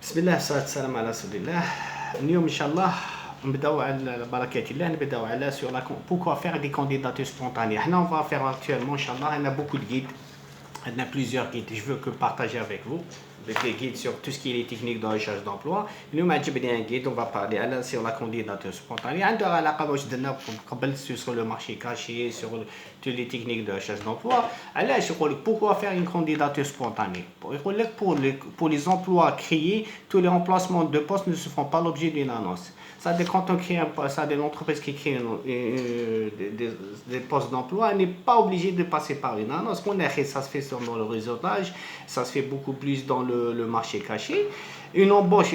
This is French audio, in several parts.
بسم الله والصلاة والسلام على رسول الله. اليوم إن شاء الله نبداو على بركة الله نبداو على sur la pourquoi faire des candidatures spontanées. Là, on va faire actuellement, Inch'Allah, on a beaucoup de guides. On a plusieurs guides. Je veux que partager avec vous des guides sur tout ce qui est les techniques de recherche d'emploi. Nous, on a un guide, on va parler sur la candidature spontanée. On a la sur le marché caché, sur toutes les techniques de recherche d'emploi. Alors, je crois pourquoi faire une candidature spontanée. Pour les emplois créés, tous les remplacements de postes ne se font pas l'objet d'une annonce. Ça, quand on crée une entreprise qui crée des postes d'emploi, elle n'est pas obligée de passer par une annonce. Ça se fait dans le réseautage, ça se fait beaucoup plus dans le marché caché. Une embauche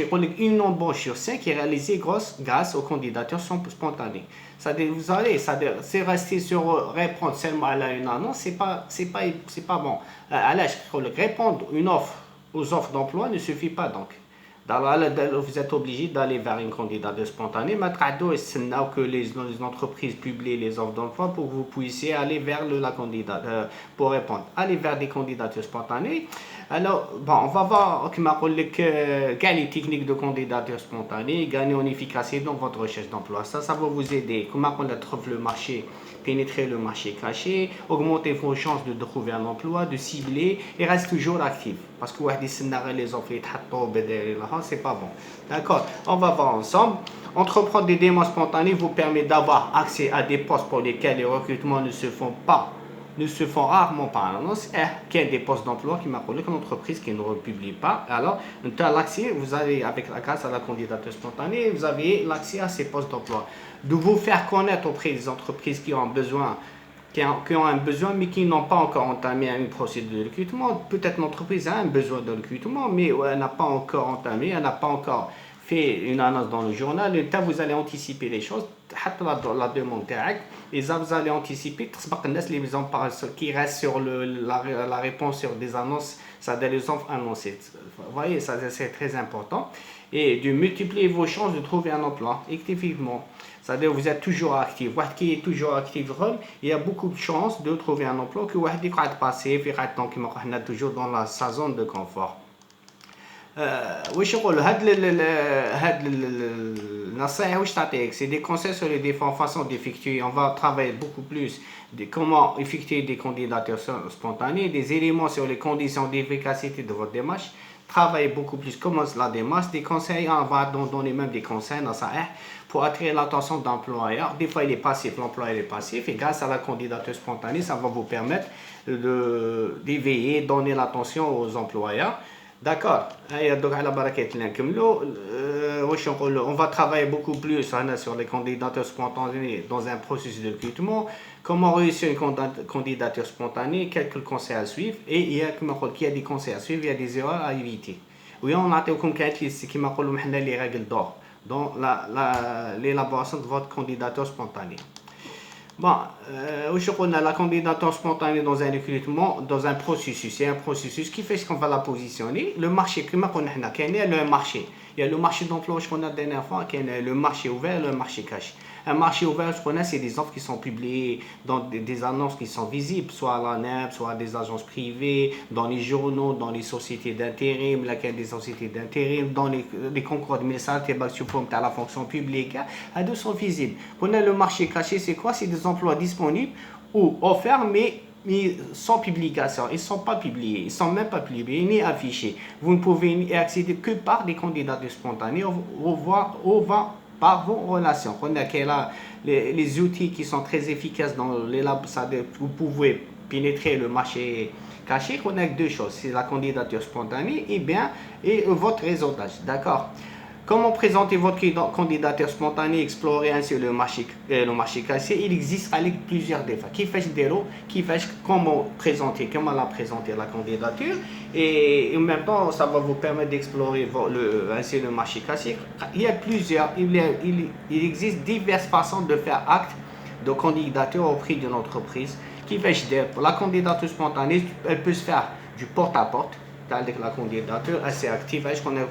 sur 5 est réalisée grâce aux candidatures spontanées. C'est rester sur répondre seulement à une annonce, c'est pas bon. Répondre aux offres d'emploi ne suffit pas donc. Vous êtes obligé d'aller vers une candidature spontanée. Maintenant, que les entreprises publient les offres d'emploi pour que vous puissiez aller vers la candidature pour répondre. Aller vers des candidatures spontanées. Alors, on va voir les techniques de candidature spontanée, gagner en efficacité dans votre recherche d'emploi. Ça va vous aider. Comment on trouve le marché, pénétrer le marché caché, augmenter vos chances de trouver un emploi, de cibler et reste toujours actif. Parce que les offres, c'est pas bon. D'accord, on va voir ensemble. Entreprendre des démarches spontanées vous permet d'avoir accès à des postes pour lesquels les recrutements ne se font rarement par annonce, qu'il y a des postes d'emploi qui m'appellent qu'une entreprise qui ne republie pas. Alors, l'accès, vous avez, grâce à la candidature spontanée, vous avez l'accès à ces postes d'emploi. De vous faire connaître auprès des entreprises qui ont un besoin mais qui n'ont pas encore entamé une procédure de recrutement. Peut-être l'entreprise a un besoin de recrutement, mais elle n'a pas encore entamé, elle n'a pas encore fait une annonce dans le journal. Et vous allez anticiper les choses, la demande directe, et vous allez anticiper qui restent sur la réponse sur des annonces, ça les offres annoncées. Vous voyez, ça c'est très important. Et de multiplier vos chances de trouver un emploi, effectivement. C'est-à-dire que vous êtes toujours actif. Qui est toujours actif, il y a beaucoup de chances de trouver un emploi que vous allez passer, toujours dans sa zone de confort. C'est des conseils sur les différentes façons d'effectuer. On va travailler beaucoup plus de comment effectuer des candidatures spontanées, des éléments sur les conditions d'efficacité de votre démarche. Travailler beaucoup plus comment la démarche, des conseils, on va donner même des conseils dans ça pour attirer l'attention de l'employeur. Des fois il est passif, l'employeur est passif, et grâce à la candidature spontanée, ça va vous permettre d'éveiller, donner l'attention aux employeurs. D'accord. On va travailler beaucoup plus sur les candidatures spontanées dans un processus de recrutement. Comment réussir une candidature spontanée, quelques conseils à suivre. Et il y a des conseils à suivre, il y a des erreurs à éviter. Oui, on a les règles d'or dans l'élaboration de votre candidature spontanée. Bon, on a la candidature spontanée dans un recrutement, dans un processus. C'est un processus qui fait ce qu'on va la positionner. Le marché, il y a le marché. Il y a le marché d'emploi, je connais la dernière fois, il y a le marché ouvert et le marché caché. Un marché ouvert, je connais, c'est des offres qui sont publiées dans des annonces qui sont visibles, soit à l'ANEP, soit à des agences privées, dans les journaux, dans les sociétés d'intérim, des sociétés d'intérim, dans les concours de messages, à la fonction publique, elles sont visibles. On a le marché caché, c'est quoi? C'est des emplois disponibles ou offerts, mais sans publication, ils ne sont pas publiés, ils ne sont même pas publiés ni affichés. Vous ne pouvez y accéder que par des candidatures spontanées par vos relations. On a les outils qui sont très efficaces dans les labs, vous pouvez pénétrer le marché caché. On a deux choses, c'est la candidature spontanée et votre réseautage. D'accord. Comment présenter votre candidature spontanée, explorer ainsi le marché caché? Il existe avec plusieurs défis. Comment la présenter la candidature, et en même temps ça va vous permettre d'explorer ainsi le marché caché. Il existe diverses façons de faire acte de candidature auprès d'une entreprise. La candidature spontanée, elle peut se faire du porte-à-porte. avec la candidature assez active. Je connais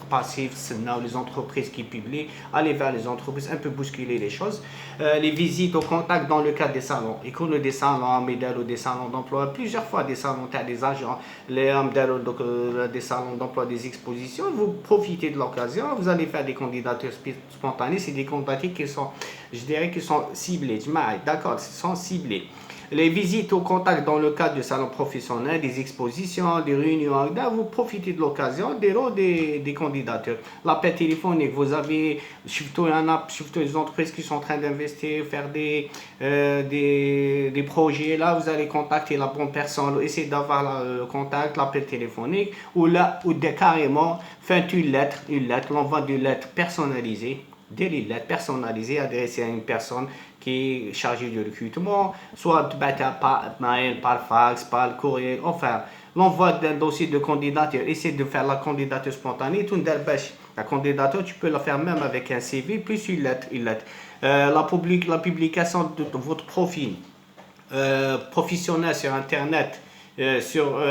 passif, les entreprises qui publient, aller vers les entreprises, un peu bousculer les choses. Les visites au contact dans le cadre des salons. Et qu'on des salons, des salons d'emploi, plusieurs fois des salons, des agents, des salons d'emploi, des expositions. Vous profitez de l'occasion, vous allez faire des candidatures spontanées. C'est des candidatures qui sont, je dirais, qui sont ciblées. D'accord, sont ciblées. Les visites au contact dans le cadre du salon professionnel, des expositions, des réunions, vous profitez de l'occasion des candidatures. L'appel téléphonique, vous avez surtout les entreprises qui sont en train d'investir, faire des projets. Là, vous allez contacter la bonne personne, essayer d'avoir le contact, l'appel téléphonique, ou carrément, faites une lettre, l'envoi d'une lettre personnalisée. Des lettres personnalisées adressées à une personne qui est chargée du recrutement, soit par mail, par fax, par le courrier, enfin, l'envoi d'un dossier de candidature, essayer de faire la candidature spontanée, la candidature, tu peux la faire même avec un CV plus une lettre. La publication de votre profil professionnel sur Internet,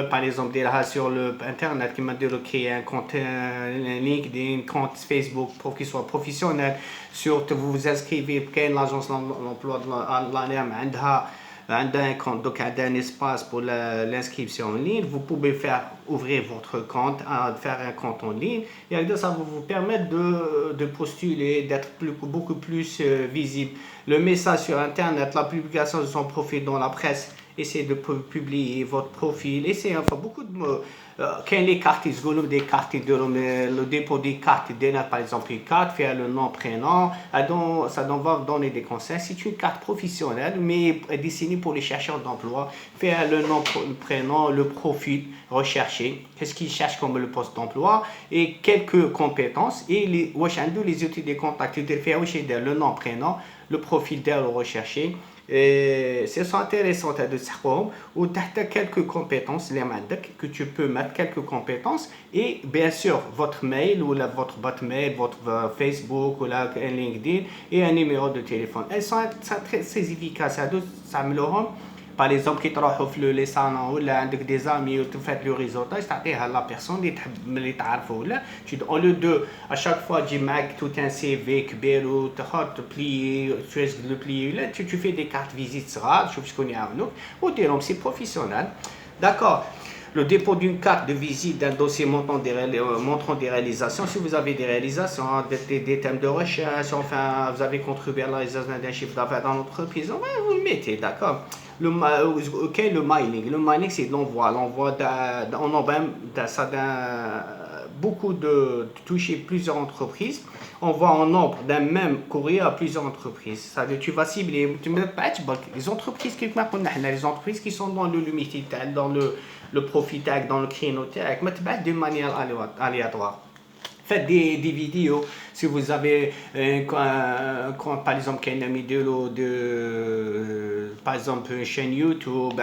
par exemple sur le internet qui m'a dit de créer un compte LinkedIn, un compte Facebook pour qu'il soit professionnel. Vous vous inscrivez pour l'agence d'emploi de l'ANEM un compte, donc un espace pour l'inscription en ligne. Vous pouvez ouvrir votre compte, faire un compte en ligne, et ça va vous permettre de postuler, d'être beaucoup plus visible. Le message sur Internet, la publication de son profil dans la presse, essayez de publier votre profil, essayez enfin beaucoup de quand les cartes, des cartes, le dépôt des cartes, par exemple une carte, faire le nom, prénom, ça va donner des conseils. C'est une carte professionnelle, mais destinée pour les chercheurs d'emploi. Faire le nom, le prénom, le profil recherché, qu'est-ce qu'ils cherchent comme le poste d'emploi, et quelques compétences, et les outils de contact, le nom, prénom, le profil de recherché. C'est intéressant de savoir où tu as quelques compétences que tu peux mettre quelques compétences, et bien sûr votre mail ou votre boîte mail, votre Facebook ou LinkedIn, et un numéro de téléphone. Elles sont très efficaces. Ça me le rend. Par exemple, qui تروحوا في لي salons ولا عندك des amis ou tu fais le réseautage, تعطيها la personne اللي تعرفه ولا au lieu de à chaque fois تجي معك tout un CV كبير وتاخذ plier le plier là, tu fais des cartes visites صغار شوف شكون يعاونوك وديرهم. C'est professionnel. D'accord. Le dépôt d'une carte de visite, d'un dossier montrant des réalisations. Si vous avez des réalisations, des thèmes de recherche, enfin, vous avez contribué à la réalisation d'un chiffre d'affaires dans l'entreprise, vous le mettez, d'accord. Le mining. Le mining, c'est l'envoi. On en beaucoup de toucher plusieurs entreprises. On voit en nombre d'un même courrier à plusieurs entreprises. Ça veut dire tu vas cibler les entreprises qui sont dans le limited, dans le profit tag, dans le créneau tag, d'une manière aléatoire. Faites des vidéos. Si vous avez par exemple une vidéo par exemple une chaîne YouTube,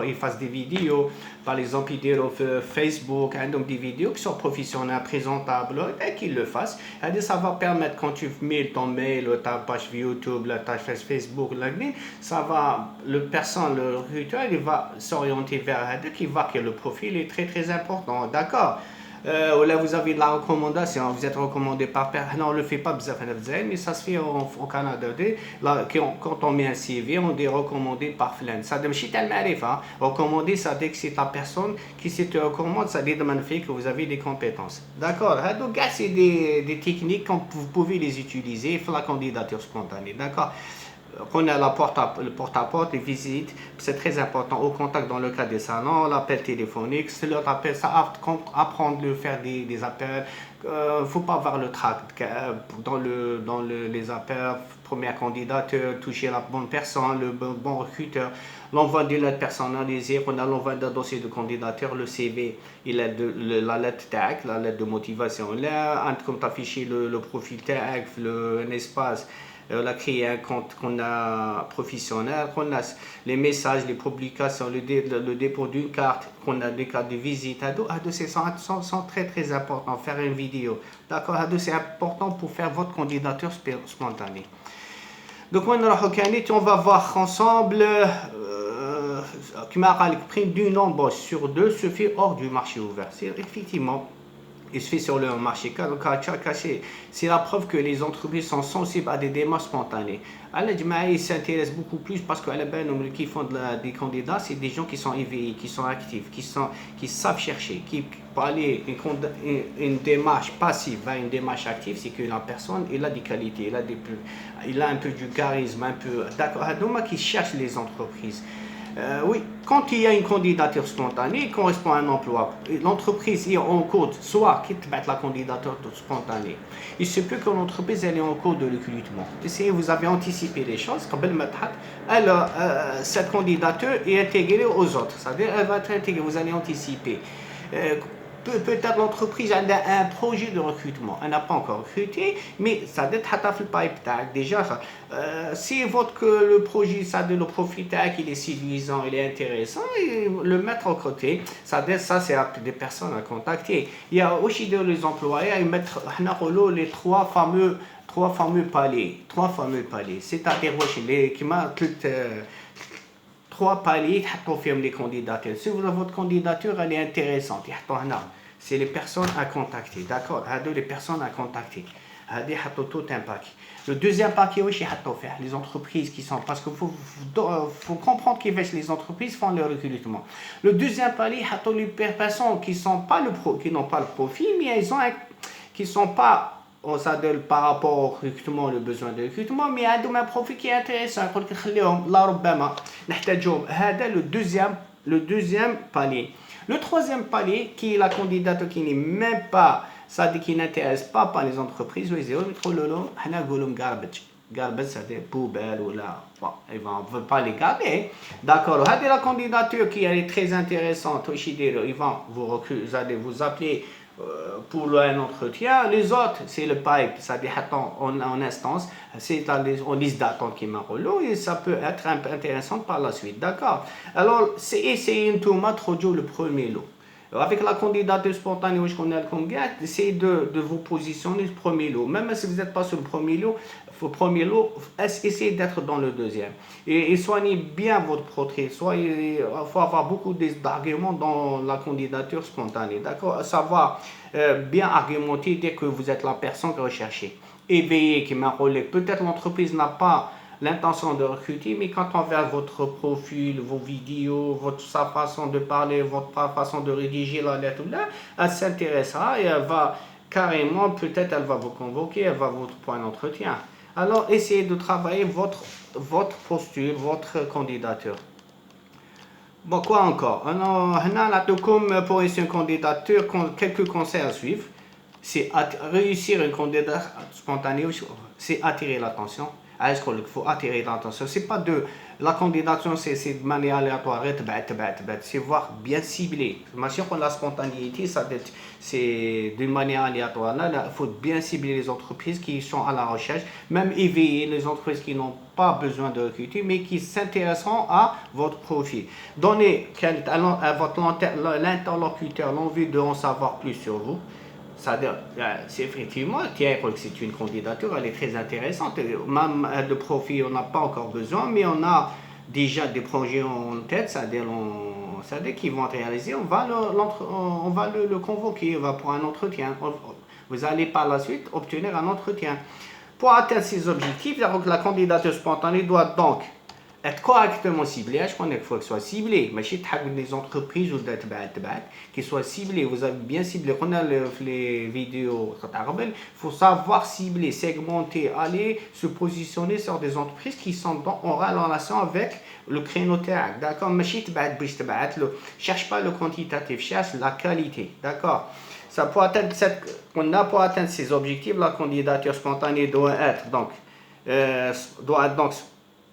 il fasse des vidéos. Par exemple, il Facebook, donc des vidéos qui sont professionnelles, présentables, et qu'ils le fassent. Ça va permettre, quand tu mets ton mail, ta page YouTube, ta page Facebook, le recruteur, il va s'orienter vers qui va que le profil est très très important, d'accord. Là vous avez de la recommandation, vous êtes recommandé par personne. Non, on ne le fait pas, mais ça se fait au Canada. Quand on met un CV, on est recommandé par Flan. Ça ne me tellement recommandé, ça dit que c'est la personne qui te recommande, ça dit que vous avez des compétences. D'accord. Donc, c'est des techniques que vous pouvez les utiliser pour la candidature spontanée. D'accord. On a le porte-à-porte, les visites, c'est très important, au contact dans le cas des salons, l'appel téléphonique, c'est leur appel, ça apprendre à faire des appels. Faut pas avoir le tract dans les appels, première candidature, toucher la bonne personne, le bon recruteur, l'envoi d'une lettre personnalisée, on a l'envoi d'un dossier de candidature, le CV, la lettre tag, la lettre de motivation. Là, comme tu affiché le profil tag, un espace. On a créé un compte qu'on a professionnel, qu'on a les messages, les publications, le dépôt d'une carte, qu'on a des cartes de visite. C'est sont très très importants. Faire une vidéo, d'accord. C'est important pour faire votre candidature spontanée. Donc on va voir ensemble prime d'une embauche sur deux se fait hors du marché ouvert. C'est effectivement, il se fait sur le marché caché. C'est la preuve que les entreprises sont sensibles à des démarches spontanées. Ils s'intéressent beaucoup plus parce que qui font des candidats, c'est des gens qui sont éveillés, qui sont actifs, qui savent chercher, qui pour aller une démarche passive vers une démarche active, c'est que la personne il a des qualités, il a un peu du charisme, un peu d'accord. Qui cherche les entreprises. Oui, quand il y a une candidature spontanée, il correspond à un emploi. L'entreprise est en cours, soit qui la candidature spontanée. Il se peut que l'entreprise elle est en cours de recrutement. Si vous avez anticipé les choses, cette candidature est intégrée aux autres. C'est-à-dire elle va être intégrée, vous allez anticiper. Peut-être l'entreprise a un projet de recrutement. Elle n'a pas encore recruté, mais ça doit être le pipe tag. Déjà, si le projet, le profil tag, il est séduisant, il est intéressant, et le mettre à côté, ça c'est des personnes à contacter. Il y a aussi les employés à mettre les trois fameux paliers. C'est-à-dire, trois paliers pour faire les candidatures. Si votre candidature elle est intéressante, c'est les personnes à contacter. D'accord? Les personnes à contacter. Tout un paquet. Le deuxième paquet aussi, les entreprises qui sont. Parce qu'il faut comprendre que les entreprises font le recrutement. Le deuxième palier, les personnes qui n'ont pas le profil, mais qui ne sont pas. On s'adresse par rapport au recrutement, le besoin de recrutement, mais il y a un profil qui est intéressant. Le deuxième palier. Le troisième palier, qui est la candidature qui n'est même pas, qui n'intéresse pas les entreprises, garbage, c'est-à-dire poubelle ou là, ils ne veulent pas les garder. D'accord, la candidature qui est très intéressante, vous allez vous appeler pour un entretien. Les autres, c'est le pipe, c'est-à-dire en instance, c'est en liste d'attente qui m'a relou et ça peut être intéressant par la suite. D'accord. Alors, c'est essayer le premier lot. Avec la candidature spontanée, essayez de vous positionner le premier lot. Même si vous n'êtes pas sur le premier lot, essayez d'être dans le deuxième. Et soignez bien votre portrait. Il faut avoir beaucoup d'arguments dans la candidature spontanée. D'accord? Savoir bien argumenter dès que vous êtes la personne recherchée. Éveillé, qui m'a relais. Peut-être l'entreprise n'a pas l'intention de recruter, mais quand on voit votre profil, vos vidéos, sa façon de parler, votre façon de rédiger la lettre, là, elle s'intéressera et elle va carrément, peut-être elle va vous convoquer, elle va vous prendre un entretien. Alors, essayez de travailler votre posture, votre candidature. Bon, quoi encore? Alors, pour une candidature, quelques conseils à suivre. C'est réussir une candidature spontanée, c'est attirer l'attention. Il faut attirer l'attention. C'est pas la candidature, c'est de manière aléatoire. C'est voir bien ciblé. La spontanéité, c'est d'une manière aléatoire. Là, il faut bien cibler les entreprises qui sont à la recherche, même éveiller les entreprises qui n'ont pas besoin de recruter, mais qui s'intéresseront à votre profil. Donnez à votre l'interlocuteur l'envie de en savoir plus sur vous. C'est effectivement, c'est une candidature, elle est très intéressante. Même de profil, on n'a pas encore besoin, mais on a déjà des projets en tête, c'est-à-dire qu'ils vont réaliser, on va le convoquer, on va pour un entretien. Vous allez par la suite obtenir un entretien. Pour atteindre ces objectifs, la candidature spontanée doit donc être correctement ciblé. Je connais qu'il faut que soit ciblé. Mais si tu as des entreprises ou qui soient ciblées, vous avez bien ciblé. On a les vidéos, il faut savoir cibler, segmenter, aller se positionner sur des entreprises qui sont en relation avec le créneau tag. D'accord. Mais si tu cherche pas le quantitatif, cherche la qualité. D'accord. Ça pour atteindre pour atteindre ces objectifs, la candidature spontanée doit être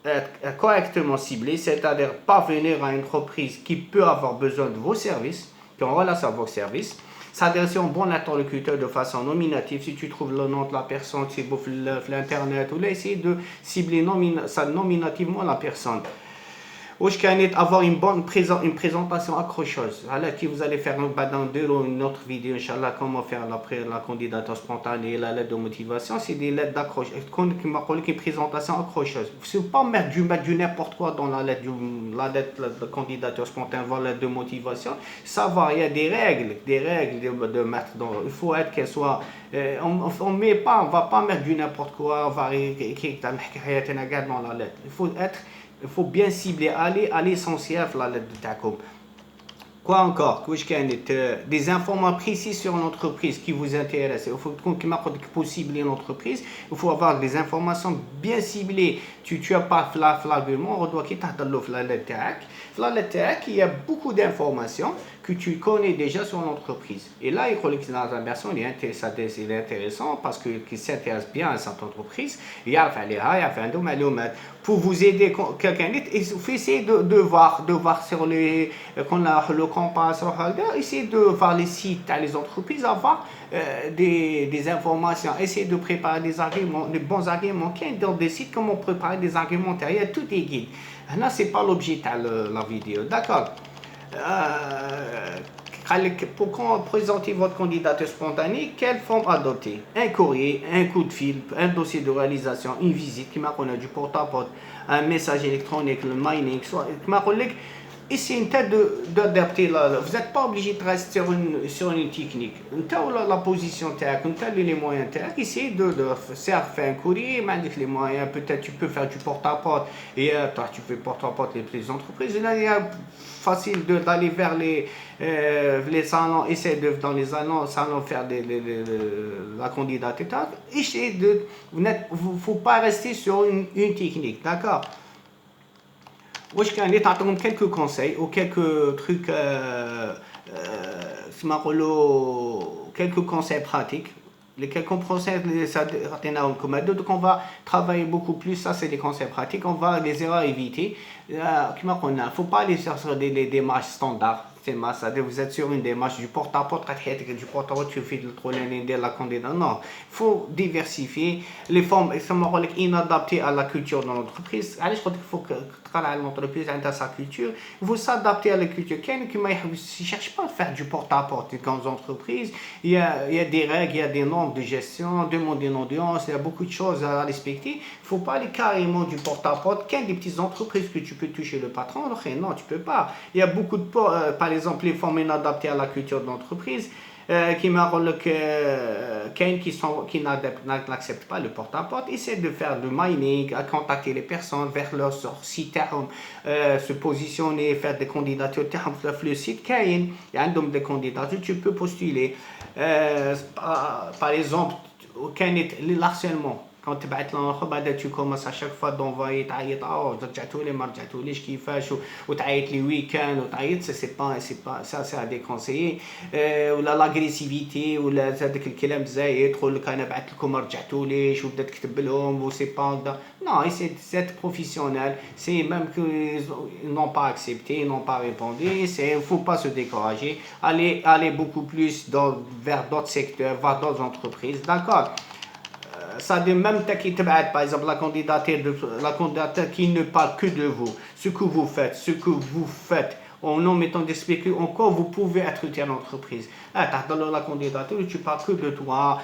être correctement ciblé, c'est-à-dire parvenir à une entreprise qui peut avoir besoin de vos services, qui est en relation avec vos services, s'adresser à un bon interlocuteur de façon nominative. Si tu trouves le nom de la personne, c'est sur l'internet, ou là, essayer de cibler nominativement la personne. واش كانت avoir une présentation accrocheuse. Alors que vous allez faire une autre vidéo inchallah comment faire la candidature spontanée, la lettre de motivation, c'est des lettres d'accroche. Une présentation accrocheuse. Il ne faut pas mettre du n'importe quoi dans la lettre de candidature spontanée, la lettre de motivation. Ça va, il y a des règles de mettre dans. Il faut être qu'elle soit on va pas mettre du n'importe quoi, on va écrire dans la lettre. Il faut bien cibler, aller à l'essentiel de la lettre de Takoum. Quoi encore? Des informations précises sur l'entreprise qui vous intéressent. Il faut que cibler l'entreprise. Il faut avoir des informations bien ciblées. Tu as pas flagrement, on doit quitter la lettre. La lettre, il y a beaucoup d'informations que tu connais déjà sur l'entreprise. Et là, il faut que dans la version, il est intéressant parce qu'il s'intéresse bien à cette entreprise. Il y a pour vous aider quelqu'un d'autre, il faut essayer de voir sur le compass, essayer de voir les sites, les entreprises, avoir des informations, essayer de préparer des arguments, des bons arguments. Dans des sites, comment préparer des argumentaires, il y a tout est guide. Là, ce n'est pas l'objet de la vidéo, d'accord. Pour présenter votre candidature spontanée, quelle forme adopter? Un courrier, un coup de fil, un dossier de réalisation, une visite, qui m'a connu du porte-à-porte, un message électronique, le mining, essayez d'adapter. Vous n'êtes pas obligé de rester sur une technique. La position, les moyens, essayez de faire un courrier, les moyens, peut-être tu peux faire du porte-à-porte, et toi tu fais porte-à-porte les entreprises. Là, il est facile d'aller vers les salons, essayer dans les salons faire la candidature. Essayez il ne faut pas rester sur une technique, d'accord? واش كان تعطيهم quelques conseils ou quelques trucs quelques conseils pratiques. Les quelques conseils donc on va travailler beaucoup plus, ça c'est des conseils pratiques, on va les erreurs éviter. Faut pas aller sur des démarches standards. Vous êtes sur une démarche du porte-à-porte, tu fais la candidature. Non, il faut diversifier les formes inadaptées à la culture de l'entreprise. Je crois qu'il faut que l'entreprise ait sa culture. Il faut s'adapter à la culture. Quelqu'un qui ne cherche pas à faire du porte-à-porte dans les entreprises. Il y a des règles, il y a des normes de gestion, demander une audience, il y a beaucoup de choses à respecter. Il ne faut pas aller carrément du porte-à-porte. Qu'il y a des petites entreprises que tu peux toucher le patron, non, tu ne peux pas. Il y a beaucoup de par exemple, les formes inadaptées à la culture de l'entreprise, qui n'acceptent pas le porte-à-porte, essaient de faire du mining, à contacter les personnes vers leur site, se positionner, faire des candidatures sur le site. Il y a un nombre de candidatures, tu peux postuler. Par exemple, l'harcèlement. Quand tu commences à chaque fois d'envoyer les week-ends, c'est pas ça, c'est à déconseiller. Ou l'agressivité ou الكلام زايد تقول لك انا بعثت لكم ما رجعتوليش وبدا تكتب لهم و سي با non, c'est professionnel, c'est même qu'ils n'ont pas accepté, ils n'ont pas répondu, il ne faut pas se décourager, aller beaucoup plus vers d'autres secteurs, vers d'autres entreprises, d'accord. Ça dit même par exemple la candidature qui ne parle que de vous, ce que vous faites, en mettant d'expliquer en quoi vous pouvez être utile à l'entreprise. Dans la candidature, tu parles que de toi,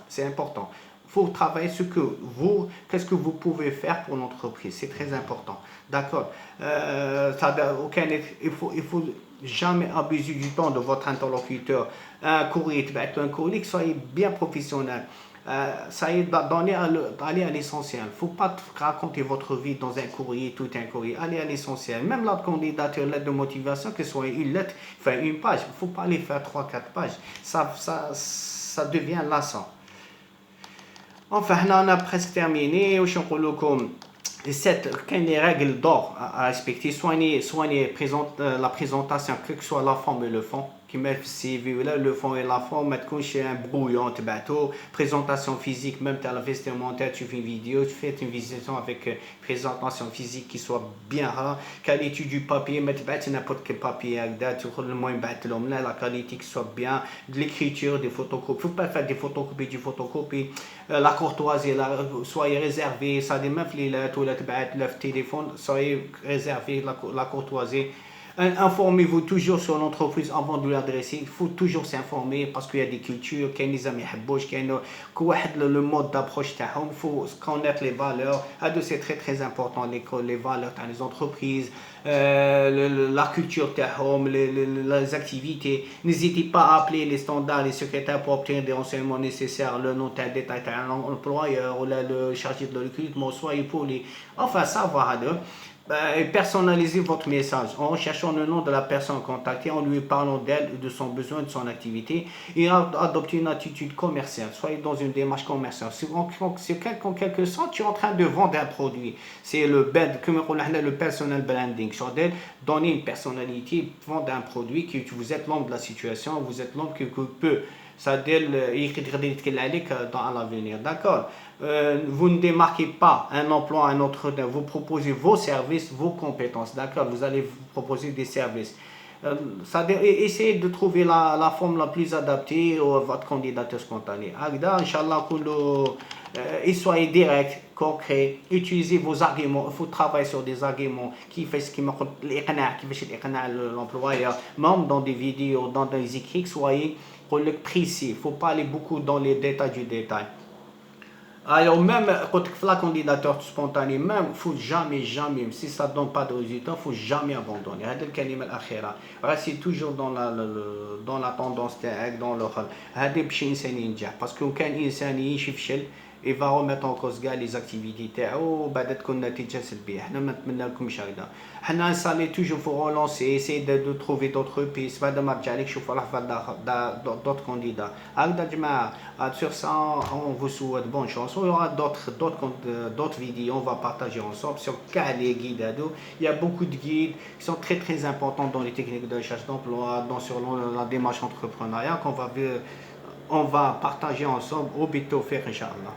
c'est important. Il faut travailler qu'est-ce que vous pouvez faire pour l'entreprise, c'est très important. D'accord. Il faut jamais abuser du temps de votre interlocuteur. Un courrier qui soit bien professionnel. Ça y est, aller à l'essentiel. Il ne faut pas raconter votre vie dans un courrier, tout un courrier. Allez à l'essentiel. Même la candidature, lettre de motivation, que ce soit une lettre, enfin une page, il ne faut pas aller faire 3-4 pages. Ça devient lassant. Enfin, on a presque terminé. Les règles d'or à respecter, soigner la présentation, quelle que soit la forme et le fond. كيما في السي في ولا لو فون اي لا فون ما تكونش ان برويون تبعتو بريزونطاسيون فيزيك ميم تاع لا فيستيمونتير tu fais une vidéo tu fais une visitation avec présentation physique qui soit bien qualité du papier ما تبعتش n'importe quel papier هكذا تدخل المهم بعث لهم لا qualité qui soit bien de l'écriture des photocopies faut pas faire des photocopies du photocopie la courtoisie soyez réservé ça des même في ليلات ولا تبعت لا في التليفون soyez réservé la courtoisie. Informez-vous toujours sur l'entreprise avant de l'adresser. Il faut toujours s'informer parce qu'il y a des cultures, qu'il y a des amis le mode d'approche. Il faut connaître les valeurs. C'est très très important, les valeurs dans les entreprises, la culture, les activités. N'hésitez pas à appeler les standards, les secrétaires pour obtenir des renseignements nécessaires, le nom, le détail de l'employeur ou le chargé de recrutement, soyez poli. Enfin, ça va. Personnalisez votre message en recherchant le nom de la personne contactée, en lui parlant d'elle, de son besoin, de son activité et adoptez une attitude commerciale. Soyez dans une démarche commerciale. En quelque sorte, tu es en train de vendre un produit. C'est comme on a le personal branding. Donner une personnalité, vendre un produit, que vous êtes l'homme de la situation, vous êtes l'homme qui peut. C'est-à-dire, dans l'avenir. D'accord. Vous ne démarquez pas un emploi à un autre, vous proposez vos services, vos compétences, d'accord, vous allez vous proposer des services. C'est-à-dire, essayez de trouver la forme la plus adaptée à votre candidature spontanée. Inch'Allah, et soyez direct, concret, utilisez vos arguments, il faut travailler sur des arguments qui fait l'employeur, même dans des vidéos, dans des écrits, soyez précis, il ne faut pas aller beaucoup dans les détails du détail. Alors même quand la candidature spontanée, même il faut jamais, si ça ne donne pas de résultat, il ne faut jamais abandonner. Restez toujours dans la tendance, dans le parce qu'aucun إنسان يفشل il va remettre en cause les activités تاعو بعد تكون نتيجة سلبية. حنا ما نتمنالكمش هكذا. حنا نسالي toujours faut relancer, essayer de trouver d'autres pistes بعد ما رجع لك شوف راح d'autres candidats. هكذا جماعة. Sur ça, on vous souhaite bonne chance. Il y aura d'autres vidéos, on va partager ensemble sur les guides. Il y a beaucoup de guides qui sont très très importants dans les techniques de recherche d'emploi, sur la démarche entrepreneuriale qu'on va partager ensemble au Bitofir, Inch'Allah.